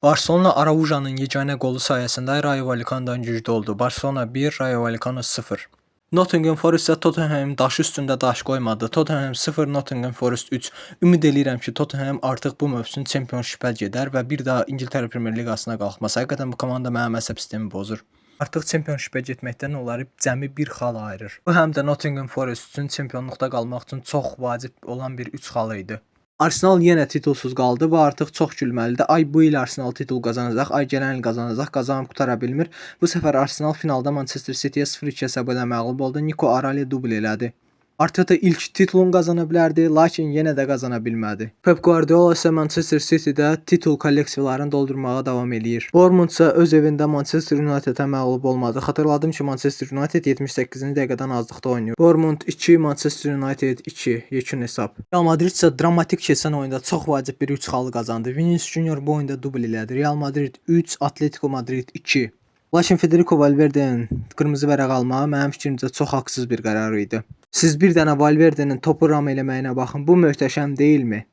Barselona Arauja'nın yeganə qolu sayəsində Rayo Vallecano'dan güclü oldu. Barselona 1, Rayo Vallecano 0. Nottingham Forest isə Tottenham daşı üstündə daş qoymadı. Tottenham 0, Nottingham Forest 3. Ümid eləyirəm ki, Tottenham artıq bu mövsüm Championship-ə gedər və bir daha İngiltərə Premyer Liqasına qalxmaz. Həqiqətən bu komanda mənim əsəb sistemimi pozur. Artıq Championship-ə getməkdən onları cəmi bir xal ayırır. Bu həm də Nottingham Forest üçün çempionluqda qalmaq üçün çox vacib olan bir 3 xalı idi. Arsenal yenə titulsuz qaldı. Bu artıq çox gülməlidir. Ay bu il Arsenal titul qazanacaq, ay gələn il qazanacaq, qazanıb qutara bilmir. Bu səfər Arsenal finalda Manchester City-yə 0-2 hesabı ilə məğlub oldu. Nico Arali dubl elədi. Arteta ilk titulunu qazana bilərdi, lakin yenə də qazana bilmədi. Pep Guardiola isə Manchester City-də titul kolleksiyalarını doldurmağa davam eləyir. Bournemouth isə öz evində Manchester United-ə məğlub olmadı. Xatırladım ki, Manchester United 78-ci dəqiqədən azlıqda oynayır. Bournemouth 2, Manchester United 2 yekun hesab. Real Madrid isə dramatik keçən oyunda çox vacib bir 3 xalı qazandı. Vinicius Junior bu oyunda dubl elədi. Real Madrid 3, Atletico Madrid 2. Lakin Federico Valverde'nin qırmızı vərəq almağı mənim fikrimcə çox haqsız bir qərar idi. Siz bir dənə Valverde'nin topu ram eləməyinə baxın, bu möhtəşəm deyilmi?